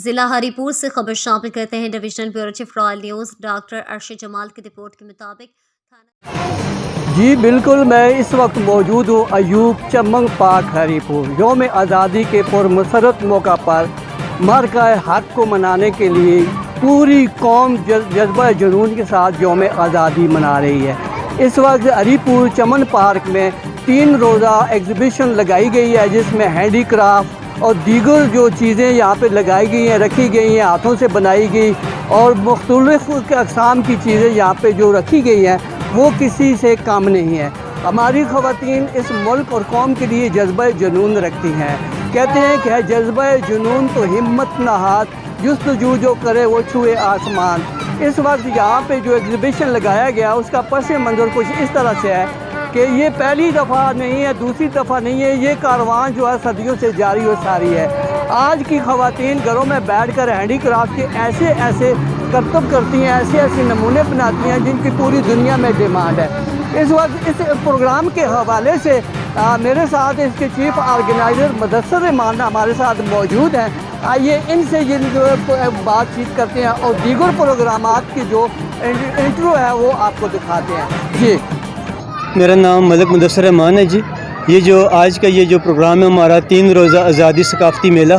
ضلع ہری پور سے خبر شامل کرتے ہیں divisional bureau chief royal news doctor Arshad Jamal کی رپورٹ کے مطابق جی بالکل، میں اس وقت موجود ہوں ایوب چمنگ پارک ہری پور۔ یوم آزادی کے پرمسرت موقع پر مرکہ حق کو منانے کے لیے پوری قوم جذبہ جنون کے ساتھ یوم آزادی منا رہی ہے۔ اس وقت ہری پور چمن پارک میں 3 روزہ ایگزیبیشن لگائی گئی ہے، جس میں ہینڈی کرافٹ اور دیگر جو چیزیں یہاں پہ لگائی گئی ہیں، رکھی گئی ہیں، ہاتھوں سے بنائی گئی اور مختلف اقسام کی چیزیں یہاں پہ جو رکھی گئی ہیں وہ کسی سے کم نہیں ہے۔ ہماری خواتین اس ملک اور قوم کے لیے جذبہ جنون رکھتی ہیں۔ کہتے ہیں کہ ہے جذبہ جنون تو ہمت نہ ہاتھ، جستجو جو کرے وہ چھوئے آسمان۔ اس وقت یہاں پہ جو ایگزیبیشن لگایا گیا اس کا پس منظر کچھ اس طرح سے ہے کہ یہ پہلی دفعہ نہیں ہے، دوسری دفعہ نہیں ہے، یہ کاروان جو ہے صدیوں سے جاری و ساری ہے۔ آج کی خواتین گھروں میں بیٹھ کر ہینڈی کرافٹ کے ایسے کرتب کرتی ہیں، ایسے نمونے بناتی ہیں جن کی پوری دنیا میں ڈیمانڈ ہے۔ اس وقت اس پروگرام کے حوالے سے میرے ساتھ اس کے چیف آرگنائزر مدثر امان ہمارے ساتھ موجود ہیں۔ آئیے ان سے جو بات چیت کرتے ہیں اور دیگر پروگرامات کی جو انٹرو ہے وہ آپ کو دکھاتے ہیں۔ جی، میرا نام ملک مدثر امان ہے جی۔ یہ جو آج کا یہ جو پروگرام ہے ہمارا 3 روزہ آزادی ثقافتی میلہ،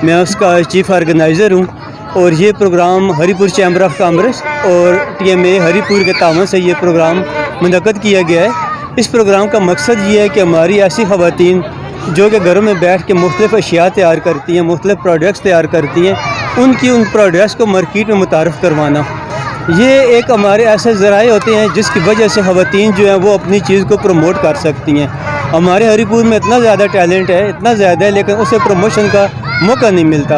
میں اس کا چیف آرگنائزر ہوں، اور یہ پروگرام ہری پور چیمبر آف کامرس اور TMA ہری پور کے تعاون سے یہ پروگرام منعقد کیا گیا ہے۔ اس پروگرام کا مقصد یہ ہے کہ ہماری ایسی خواتین جو کہ گھروں میں بیٹھ کے مختلف اشیاء تیار کرتی ہیں، مختلف پروڈکٹس تیار کرتی ہیں، ان پروڈکٹس کو مارکیٹ میں متعارف کروانا۔ یہ ایک ہمارے ایسے ذرائع ہوتے ہیں جس کی وجہ سے خواتین جو ہیں وہ اپنی چیز کو پروموٹ کر سکتی ہیں۔ ہمارے ہری پور میں اتنا زیادہ ٹیلنٹ ہے، اتنا زیادہ ہے، لیکن اسے پروموشن کا موقع نہیں ملتا۔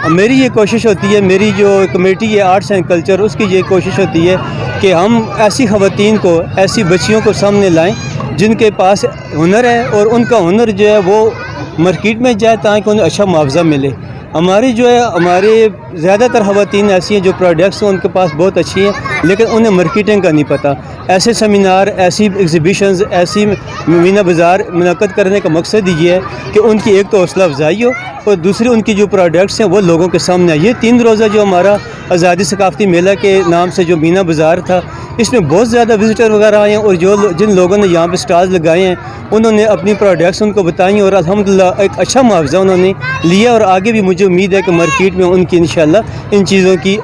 میری یہ کوشش ہوتی ہے، میری جو کمیٹی ہے آرٹس اینڈ کلچر، اس کی یہ کوشش ہوتی ہے کہ ہم ایسی خواتین کو، ایسی بچیوں کو سامنے لائیں جن کے پاس ہنر ہے اور ان کا ہنر جو ہے وہ مارکیٹ میں جائے تاکہ انہیں اچھا معاوضہ ملے۔ ہمارے زیادہ تر خواتین ایسی ہیں جو پروڈکٹس ہیں ان کے پاس بہت اچھی ہیں، لیکن انہیں مارکیٹنگ کا نہیں پتہ۔ ایسے سیمینار، ایسی ایگزیبیشنز، ایسی مینا بازار منعقد کرنے کا مقصد یہ ہے کہ ان کی ایک تو حوصلہ افزائی ہو اور دوسری ان کی جو پروڈکٹس ہیں وہ لوگوں کے سامنے آئے۔ یہ 3 روزہ جو ہمارا آزادی ثقافتی میلہ کے نام سے جو مینا بازار تھا، اس میں بہت زیادہ وزٹر وغیرہ آئے ہیں، اور جن لوگوں نے یہاں پہ سٹالز لگائے ہیں انہوں نے اپنی پروڈکٹس ان کو بتائیں اور الحمدللہ ایک اچھا معاوضہ انہوں نے لیا، اور آگے بھی مجھے امید ہے کہ مارکیٹ میں ان کی انشاءاللہ ان چیزوں کی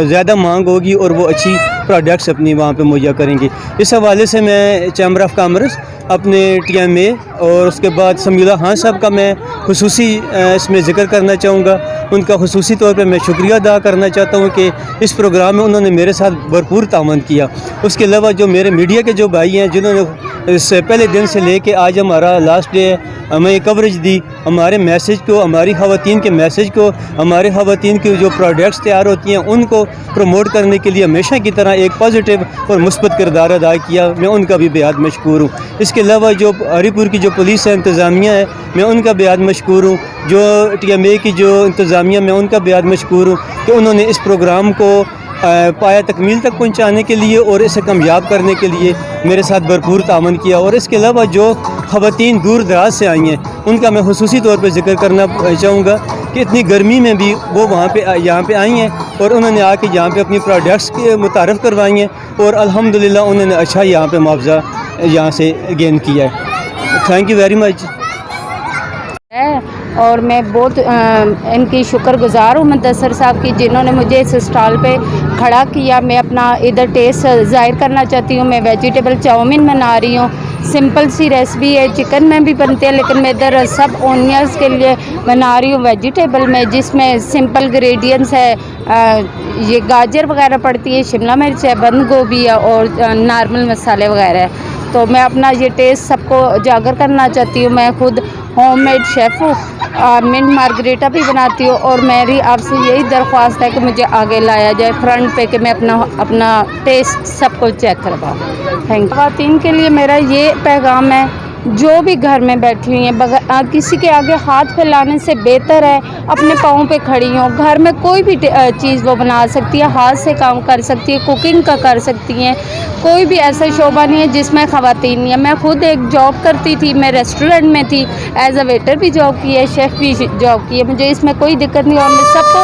زیادہ مانگ ہوگی اور وہ اچھی پروڈکٹس اپنی وہاں پہ مہیا کریں گی۔ اس حوالے سے میں چیمبر آف کامرس، اپنے TMA اور اس کے بعد سمیع خان صاحب کا میں خصوصی اس میں ذکر کرنا چاہوں گا۔ ان کا خصوصی طور پہ میں شکریہ ادا کرنا چاہتا ہوں کہ اس پروگرام میں انہوں نے میرے ساتھ بھرپور تعاون کیا۔ اس کے علاوہ جو میرے میڈیا کے جو بھائی ہیں جنہوں نے اس پہلے دن سے لے کے آج ہمارا لاسٹ ڈے ہے، ہمیں یہ کوریج دی، ہمارے میسیج کو، ہماری خواتین کے میسیج کو، ہمارے خواتین کی جو پروڈکٹس تیار ہوتی ہیں ان کو پروموٹ کرنے کے لیے ہمیشہ کی طرح ایک پازیٹیو اور مثبت کردار ادا کیا، میں ان کا بھی بےحد مشکور ہوں۔ اس کے علاوہ جو ہری پور کی جو پولیس ہے، انتظامیہ ہے، میں ان کا بےحد مشکور ہوں۔ جو TMA کی جو انتظامیہ، میں ان کا بےحد مشکور ہوں کہ انہوں نے اس پروگرام کو پایا تکمیل تک پہنچانے کے لیے اور اسے کامیاب کرنے کے لیے میرے ساتھ بھرپور تعاون کیا۔ اور اس کے علاوہ جو خواتین دور دراز سے آئی ہیں ان کا میں خصوصی طور پہ ذکر کرنا چاہوں گا کہ اتنی گرمی میں بھی وہ یہاں پہ آئی ہیں اور انہوں نے آ کے یہاں پہ اپنی پروڈکٹس کے متعارف کروائی ہیں، اور الحمدللہ انہوں نے اچھا یہاں پہ معاوضہ یہاں سے گین کیا ہے۔ Thank you very much. اور میں بہت ان کی شکر گزار ہوں مدثر صاحب کی، جنہوں نے مجھے اس اسٹال پہ کھڑا کیا۔ میں اپنا ادھر ٹیسٹ ظاہر کرنا چاہتی ہوں۔ میں ویجیٹیبل چاؤمین بنا رہی ہوں، سمپل سی ریسپی ہے، چکن میں بھی بنتے ہیں، لیکن میں ادھر سب اونینس کے لیے بنا رہی ہوں ویجیٹیبل میں، جس میں سمپل گریڈینٹس ہے، یہ گاجر وغیرہ پڑتی ہے، شملہ مرچ ہے، بند گوبھی ہے اور نارمل مسالے وغیرہ ہے۔ تو میں اپنا یہ ٹیسٹ سب کو اجاگر کرنا چاہتی ہوں۔ میں خود ہوم میڈ شیف ہوں، منٹ مارگریٹا بھی بناتی ہوں، اور میری آپ سے یہی درخواست ہے کہ مجھے آگے لایا جائے فرنٹ پہ کہ میں اپنا ٹیسٹ سب کو چیک کرواؤں۔ Thank you. خواتین کے لیے میرا یہ پیغام ہے، جو بھی گھر میں بیٹھی ہوئی ہیں کسی کے آگے ہاتھ پھیلانے سے بہتر ہے اپنے پاؤں پہ کھڑی ہوں۔ گھر میں کوئی بھی چیز وہ بنا سکتی ہے، ہاتھ سے کام کر سکتی ہے، کوکنگ کا کر سکتی ہیں۔ کوئی بھی ایسا شعبہ نہیں ہے جس میں خواتین نہیں ہے۔ میں خود ایک جاب کرتی تھی، میں ریسٹورنٹ میں تھی، ایز اے ویٹر بھی جاب کی ہے، شیف بھی جاب کی ہے، مجھے اس میں کوئی دقت نہیں، اور میں سب کو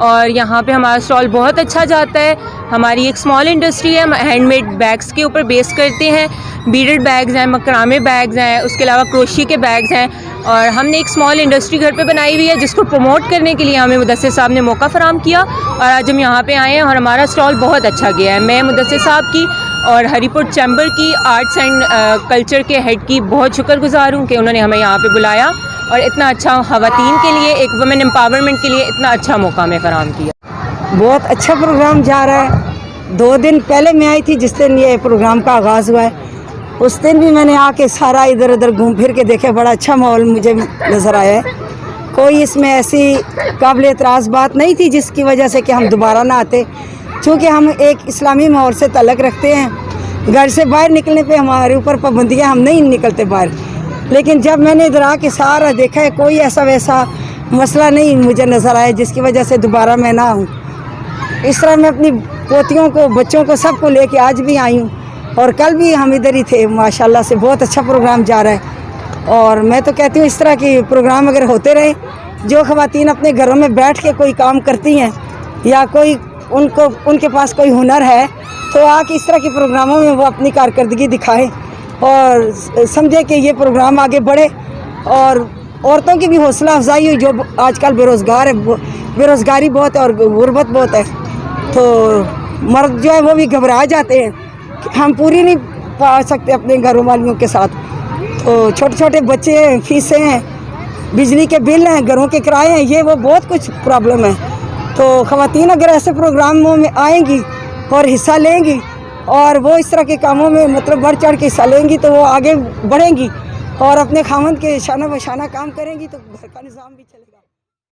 اور یہاں پہ ہمارا اسٹال بہت اچھا جاتا ہے. ہماری ایک اسمال انڈسٹری ہے, ہم ہینڈ میڈ بیگس کے اوپر بیس کرتے ہیں. بیڈڈ بیگز ہیں, مکرامے بیگز ہیں, اس کے علاوہ کروشی کے بیگز ہیں. اور ہم نے ایک اسمال انڈسٹری گھر پہ بنائی ہوئی ہے جس کو پروموٹ کرنے کے لیے ہمیں مدثر صاحب نے موقع فراہم کیا, اور آج ہم یہاں پہ آئے ہیں اور ہمارا اسٹال بہت اچھا گیا ہے. میں مدثر صاحب کی اور ہری پور چیمبر کی آرٹس اینڈ کلچر کے ہیڈ کی بہت شکر گزار ہوں کہ انہوں نے ہمیں یہاں پہ بلایا اور اتنا اچھا خواتین کے لیے, ایک وومن امپاورمنٹ کے لیے اتنا اچھا موقع ہمیں فراہم کیا. بہت اچھا پروگرام جا رہا ہے. 2 دن پہلے میں آئی تھی جس دن یہ پروگرام کا آغاز ہوا ہے. اس دن بھی میں نے آ کے سارا ادھر ادھر گھوم پھر کے دیکھا, بڑا اچھا ماحول مجھے نظر آیا ہے. کوئی اس میں ایسی قابل اعتراض بات نہیں تھی جس کی وجہ سے کہ ہم دوبارہ نہ آتے, چونکہ ہم ایک اسلامی ماحول سے تعلق رکھتے ہیں. گھر سے باہر نکلنے پہ ہمارے اوپر پابندیاں, ہم نہیں نکلتے باہر. لیکن جب میں نے ادھر آ کے سارا دیکھا ہے, کوئی ایسا ویسا مسئلہ نہیں مجھے نظر آیا جس کی وجہ سے دوبارہ میں نہ آؤں. اس طرح میں اپنی پوتیوں کو, بچوں کو, سب کو لے کے آج بھی آئی ہوں, اور کل بھی ہم ادھر ہی تھے. ماشاءاللہ سے بہت اچھا پروگرام جا رہا ہے. اور میں تو کہتی ہوں اس طرح کے پروگرام اگر ہوتے رہے, جو خواتین اپنے گھروں میں بیٹھ کے کوئی کام کرتی ہیں یا کوئی ان کے پاس کوئی ہنر ہے, تو آ کے اس طرح کے پروگراموں میں وہ اپنی کارکردگی دکھائیں اور سمجھے کہ یہ پروگرام آگے بڑھے. اور عورتوں کی بھی حوصلہ افزائی ہوئی, جو آج کل بے روزگاری بہت ہے اور غربت بہت ہے. تو مرد جو ہے وہ بھی گھبرا جاتے ہیں کہ ہم پوری نہیں پا سکتے اپنے گھروں والیوں کے ساتھ. تو چھوٹے چھوٹے بچے ہیں, فیسیں ہیں, بجلی کے بل ہیں, گھروں کے کرائے ہیں, یہ وہ بہت کچھ پرابلم ہے. تو خواتین اگر ایسے پروگراموں میں آئیں گی اور حصہ لیں گی اور وہ اس طرح کے کاموں میں مطلب بڑھ چڑھ کے حصہ لیں گی, تو وہ آگے بڑھیں گی اور اپنے خاوند کے شانہ بشانہ کام کریں گی, تو گھر کا نظام بھی چلے گا.